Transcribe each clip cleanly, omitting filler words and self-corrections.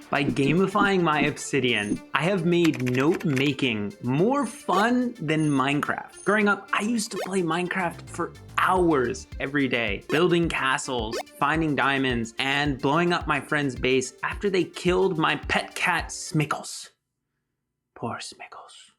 By gamifying my Obsidian, I have made note making more fun than Minecraft. Growing up, I used to play Minecraft for hours every day, building castles, finding diamonds, and blowing up my friend's base after they killed my pet cat, Smickles. Poor Smickles.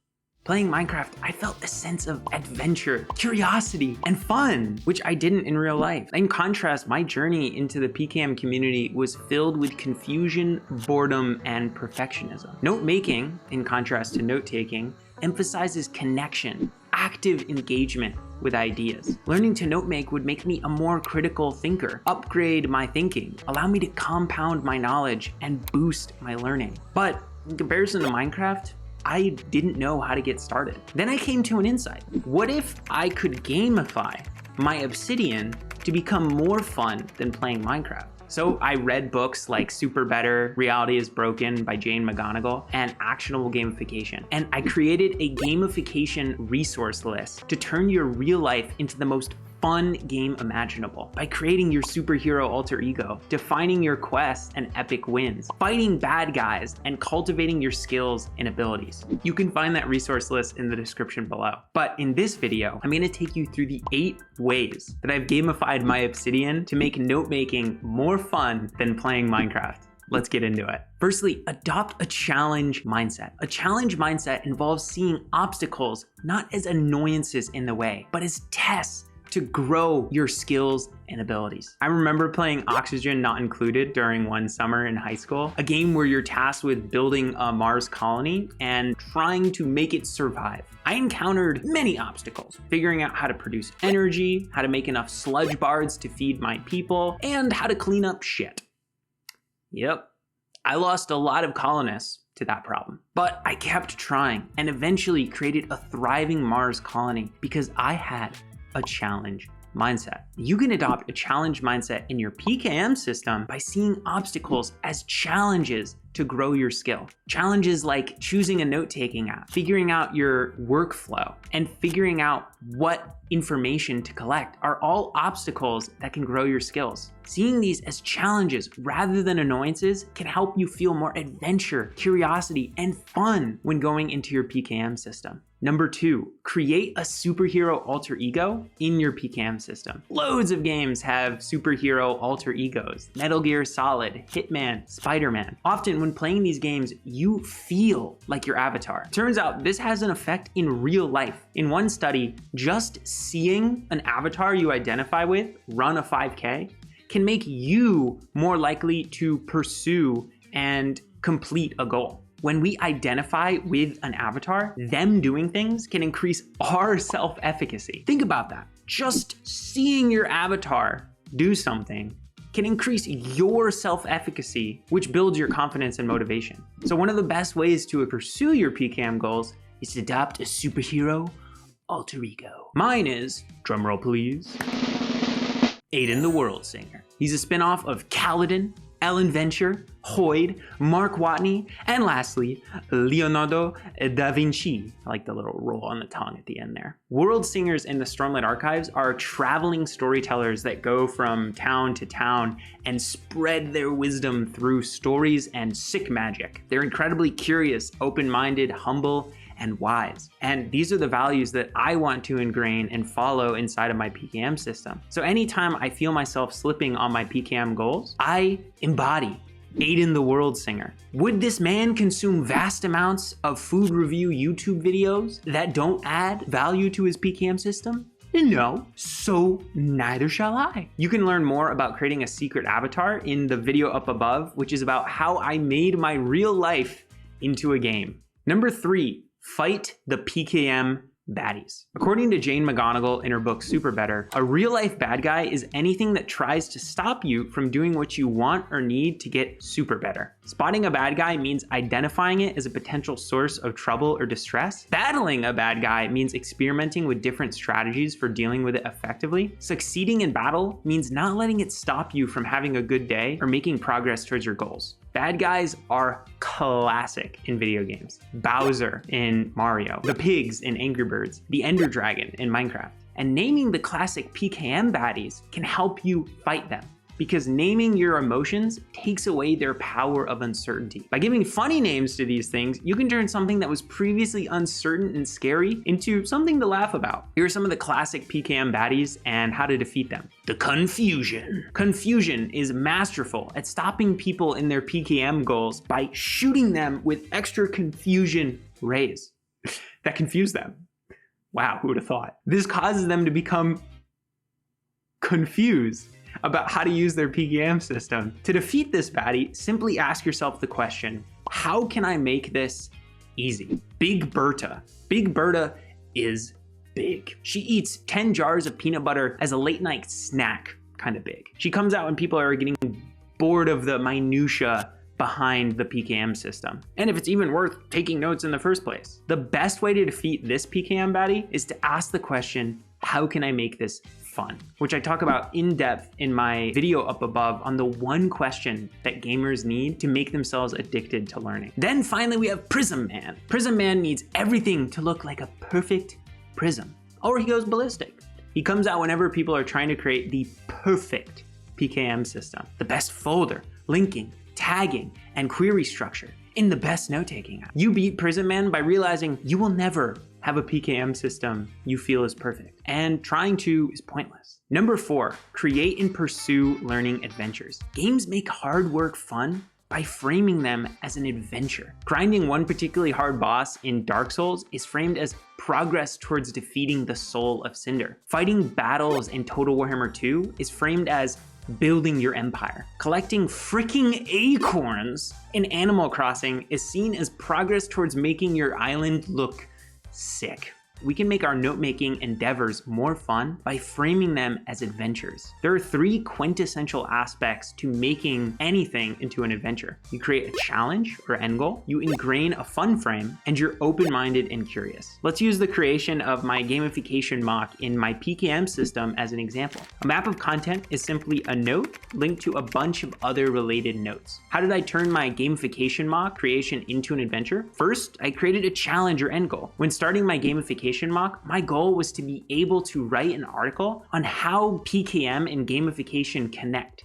Playing Minecraft, I felt a sense of adventure, curiosity, and fun, which I didn't in real life. In contrast, my journey into the PKM community was filled with confusion, boredom, and perfectionism. Note making, in contrast to note taking, emphasizes connection, active engagement with ideas. Learning to note make would make me a more critical thinker, upgrade my thinking, allow me to compound my knowledge, and boost my learning. But in comparison to Minecraft, I didn't know how to get started. Then I came to an insight. What if I could gamify my Obsidian to become more fun than playing Minecraft? So I read books like Super Better, Reality is Broken by Jane McGonigal, and Actionable Gamification. And I created a gamification resource list to turn your real life into the most fun game imaginable by creating your superhero alter ego, defining your quests and epic wins, fighting bad guys, and cultivating your skills and abilities. You can find that resource list in the description below. But in this video, I'm gonna take you through the 8 ways that I've gamified my Obsidian to make note making more fun than playing Minecraft. Let's get into it. Firstly, adopt a challenge mindset. A challenge mindset involves seeing obstacles not as annoyances in the way, but as tests to grow your skills and abilities. I remember playing Oxygen Not Included during one summer in high school, a game where you're tasked with building a Mars colony and trying to make it survive. I encountered many obstacles, figuring out how to produce energy, how to make enough sludge bards to feed my people, and how to clean up shit. Yep, I lost a lot of colonists to that problem. But I kept trying and eventually created a thriving Mars colony because I had a challenge mindset. You can adopt a challenge mindset in your PKM system by seeing obstacles as challenges to grow your skill. Challenges like choosing a note-taking app, figuring out your workflow, and figuring out what information to collect are all obstacles that can grow your skills. Seeing these as challenges rather than annoyances can help you feel more adventure, curiosity, and fun when going into your PKM system. Number 2, create a superhero alter ego in your PKM system. Loads of games have superhero alter egos. Metal Gear Solid, Hitman, Spider-Man. Often when playing these games, you feel like your avatar. Turns out this has an effect in real life. In one study, just seeing an avatar you identify with run a 5K can make you more likely to pursue and complete a goal. When we identify with an avatar, them doing things can increase our self-efficacy. Think about that. Just seeing your avatar do something can increase your self-efficacy, which builds your confidence and motivation. So one of the best ways to pursue your PKM goals is to adopt a superhero alter ego. Mine is, drumroll please, Aiden the World Singer. He's a spin-off of Kaladin, Ellen Venture, Hoyd, Mark Watney, and lastly, Leonardo da Vinci. I like the little roll on the tongue at the end there. World Singers in the Stormlight Archives are traveling storytellers that go from town to town and spread their wisdom through stories and sick magic. They're incredibly curious, open-minded, humble, and wise. And these are the values that I want to ingrain and follow inside of my PKM system. So anytime I feel myself slipping on my PKM goals, I embody Aiden the World Singer. Would this man consume vast amounts of food review YouTube videos that don't add value to his PKM system? No, so neither shall I. You can learn more about creating a secret avatar in the video up above, which is about how I made my real life into a game. Number 3, fight the PKM baddies. According to Jane McGonigal in her book Super Better, a real-life bad guy is anything that tries to stop you from doing what you want or need to get super better. Spotting a bad guy means identifying it as a potential source of trouble or distress. Battling a bad guy means experimenting with different strategies for dealing with it effectively. Succeeding in battle means not letting it stop you from having a good day or making progress towards your goals. Bad guys are classic in video games. Bowser in Mario, the pigs in Angry Birds, the Ender Dragon in Minecraft. And naming the classic PKM baddies can help you fight them. because naming your emotions takes away their power of uncertainty. By giving funny names to these things, you can turn something that was previously uncertain and scary into something to laugh about. Here are some of the classic PKM baddies and how to defeat them. The Confusion. Confusion is masterful at stopping people in their PKM goals by shooting them with extra confusion rays that confuse them. Wow, who would have thought? This causes them to become confused about how to use their PKM system. To defeat this baddie, simply ask yourself the question, how can I make this easy? Big Berta. Big Berta is big. She eats 10 jars of peanut butter as a late night snack, kind of big. She comes out when people are getting bored of the minutia behind the PKM system, and if it's even worth taking notes in the first place. The best way to defeat this PKM baddie is to ask the question, how can I make this fun? Which I talk about in depth in my video up above on the one question that gamers need to make themselves addicted to learning. Then finally we have Prism Man. Prism Man needs everything to look like a perfect prism, or he goes ballistic. He comes out whenever people are trying to create the perfect PKM system, the best folder, linking, tagging, and query structure in the best note-taking app. You beat Prism Man by realizing you will never have a PKM system you feel is perfect, and trying to is pointless. Number 4, create and pursue learning adventures. Games make hard work fun by framing them as an adventure. Grinding one particularly hard boss in Dark Souls is framed as progress towards defeating the soul of Cinder. Fighting battles in Total Warhammer 2 is framed as building your empire. Collecting freaking acorns in Animal Crossing is seen as progress towards making your island look sick. We can make our note-making endeavors more fun by framing them as adventures. There are 3 quintessential aspects to making anything into an adventure. You create a challenge or end goal, you ingrain a fun frame, and you're open-minded and curious. Let's use the creation of my gamification mock in my PKM system as an example. A map of content is simply a note linked to a bunch of other related notes. How did I turn my gamification mock creation into an adventure? First, I created a challenge or end goal. When starting my gamification mock, my goal was to be able to write an article on how PKM and gamification connect.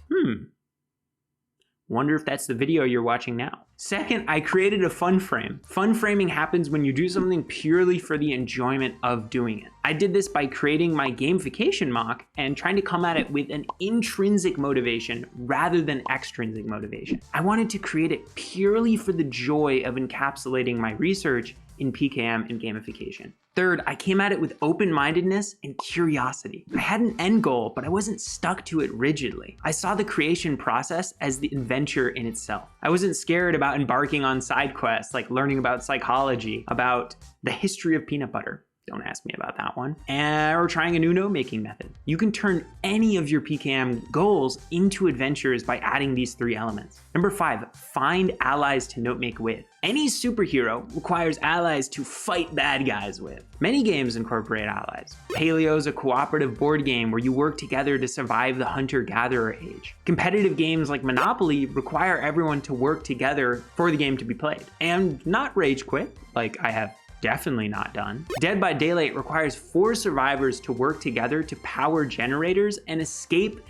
Wonder if that's the video you're watching now. Second, I created a fun frame. Fun framing happens when you do something purely for the enjoyment of doing it. I did this by creating my gamification mock and trying to come at it with an intrinsic motivation rather than extrinsic motivation. I wanted to create it purely for the joy of encapsulating my research in PKM and gamification. Third, I came at it with open-mindedness and curiosity. I had an end goal, but I wasn't stuck to it rigidly. I saw the creation process as the adventure in itself. I wasn't scared about embarking on side quests, like learning about psychology, about the history of peanut butter. Don't ask me about that one. Or trying a new note-making method. You can turn any of your PKM goals into adventures by adding these 3 elements. Number 5, find allies to note-make with. Any superhero requires allies to fight bad guys with. Many games incorporate allies. Paleo is a cooperative board game where you work together to survive the hunter-gatherer age. Competitive games like Monopoly require everyone to work together for the game to be played. And not rage quit, like I have definitely not done. Dead by Daylight requires 4 survivors to work together to power generators and escape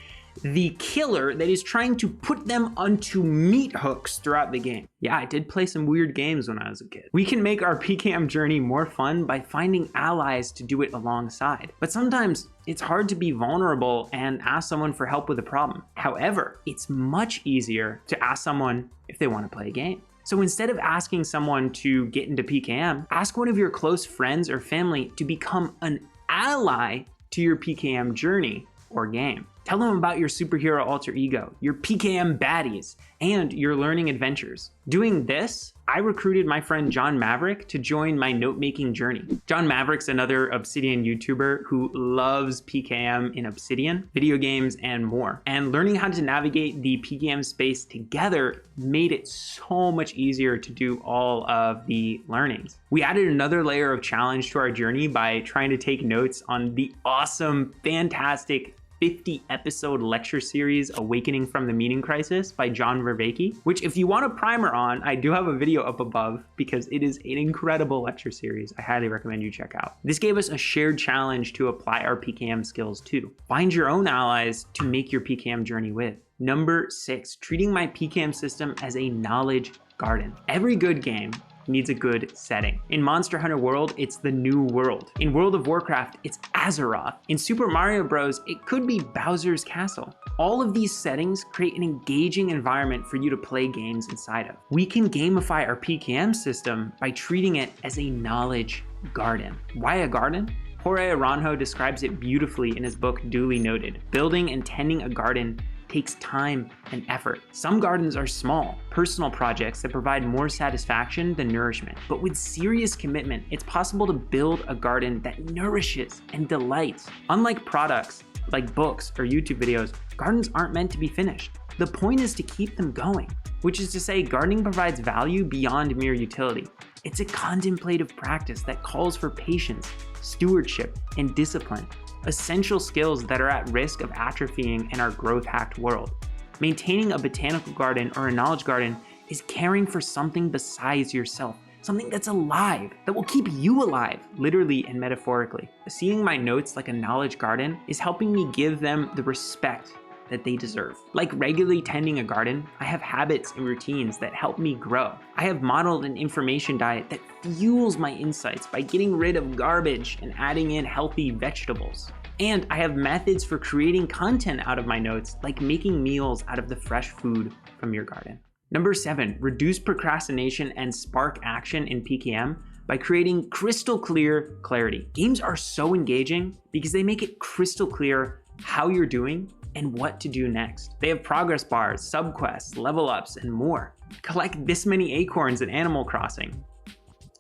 the killer that is trying to put them onto meat hooks throughout the game. Yeah, I did play some weird games when I was a kid. We can make our PKM journey more fun by finding allies to do it alongside. But sometimes it's hard to be vulnerable and ask someone for help with a problem. However, it's much easier to ask someone if they want to play a game. So instead of asking someone to get into PKM, ask one of your close friends or family to become an ally to your PKM journey or game. Tell them about your superhero alter ego, your PKM baddies, and your learning adventures. Doing this, I recruited my friend John Maverick to join my note-making journey. John Maverick's another Obsidian YouTuber who loves PKM in Obsidian, video games, and more. And learning how to navigate the PKM space together made it so much easier to do all of the learnings. We added another layer of challenge to our journey by trying to take notes on the awesome, fantastic, 50-episode lecture series, Awakening from the Meaning Crisis by John Vervaeke, which if you want a primer on, I do have a video up above because it is an incredible lecture series I highly recommend you check out. This gave us a shared challenge to apply our PKM skills to. Find your own allies to make your PKM journey with. Number 6, treating my PKM system as a knowledge garden. Every good game needs a good setting. In Monster Hunter World, it's the New World. In World of Warcraft, it's Azeroth. In Super Mario Bros, it could be Bowser's Castle. All of these settings create an engaging environment for you to play games inside of. We can gamify our PKM system by treating it as a knowledge garden. Why a garden? Jorge Aranjo describes it beautifully in his book Duly Noted. Building and tending a garden takes time and effort. Some gardens are small, personal projects that provide more satisfaction than nourishment. But with serious commitment, it's possible to build a garden that nourishes and delights. Unlike products like books or YouTube videos, gardens aren't meant to be finished. The point is to keep them going, which is to say gardening provides value beyond mere utility. It's a contemplative practice that calls for patience, stewardship, and discipline, essential skills that are at risk of atrophying in our growth-hacked world. Maintaining a botanical garden or a knowledge garden is caring for something besides yourself, something that's alive, that will keep you alive, literally and metaphorically. Seeing my notes like a knowledge garden is helping me give them the respect that they deserve. Like regularly tending a garden, I have habits and routines that help me grow. I have modeled an information diet that fuels my insights by getting rid of garbage and adding in healthy vegetables. And I have methods for creating content out of my notes, like making meals out of the fresh food from your garden. Number 7, reduce procrastination and spark action in PKM by creating crystal clear clarity. Games are so engaging because they make it crystal clear how you're doing and what to do next. They have progress bars, subquests, level ups, and more. Collect this many acorns in Animal Crossing.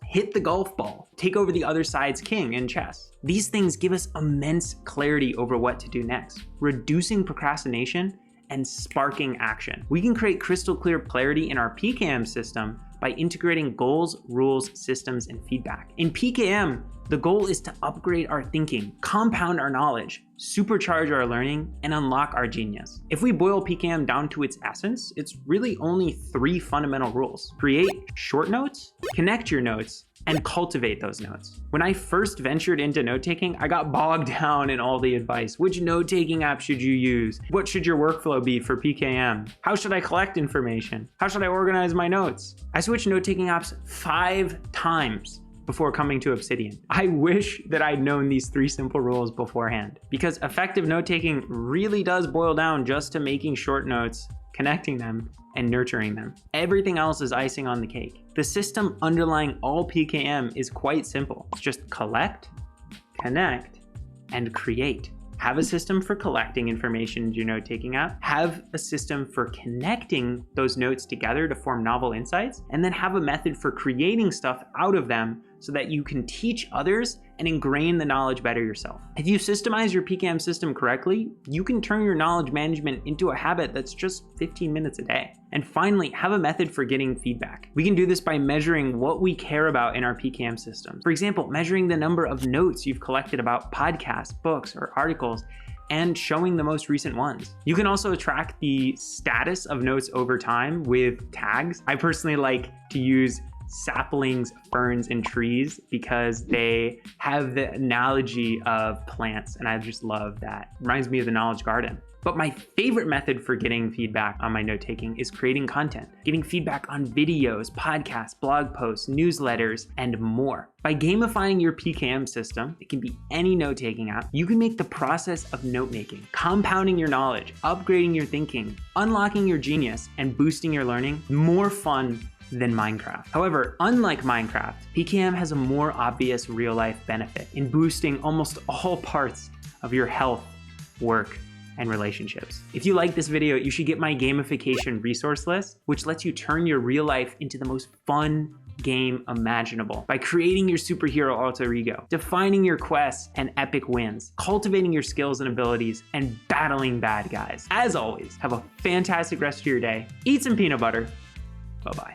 Hit the golf ball. Take over the other side's king in chess. These things give us immense clarity over what to do next, reducing procrastination and sparking action. We can create crystal clear clarity in our PKM system by integrating goals, rules, systems, and feedback. In PKM, the goal is to upgrade our thinking, compound our knowledge, supercharge our learning, and unlock our genius. If we boil PKM down to its essence, it's really only 3 fundamental rules. Create short notes, connect your notes, and cultivate those notes. When I first ventured into note-taking, I got bogged down in all the advice. Which note-taking app should you use? What should your workflow be for PKM? How should I collect information? How should I organize my notes? I switched note-taking apps 5 times before coming to Obsidian. I wish that I'd known these 3 simple rules beforehand, because effective note-taking really does boil down just to making short notes, connecting them, and nurturing them. Everything else is icing on the cake. The system underlying all PKM is quite simple. It's just collect, connect, and create. Have a system for collecting information in your note-taking app, have a system for connecting those notes together to form novel insights, and then have a method for creating stuff out of them so that you can teach others and ingrain the knowledge better yourself. If you systemize your PKM system correctly, you can turn your knowledge management into a habit that's just 15 minutes a day. And finally, have a method for getting feedback. We can do this by measuring what we care about in our PKM systems. For example, measuring the number of notes you've collected about podcasts, books, or articles, and showing the most recent ones. You can also track the status of notes over time with tags. I personally like to use saplings, ferns, and trees because they have the analogy of plants, and I just love that. It reminds me of the knowledge garden. But my favorite method for getting feedback on my note-taking is creating content, getting feedback on videos, podcasts, blog posts, newsletters, and more. By gamifying your PKM system, it can be any note-taking app, you can make the process of note-making, compounding your knowledge, upgrading your thinking, unlocking your genius, and boosting your learning more fun than Minecraft. However, unlike Minecraft, PKM has a more obvious real-life benefit in boosting almost all parts of your health, work, and relationships. If you like this video, you should get my gamification resource list, which lets you turn your real life into the most fun game imaginable by creating your superhero alter ego, defining your quests and epic wins, cultivating your skills and abilities, and battling bad guys. As always, have a fantastic rest of your day. Eat some peanut butter. Bye-bye.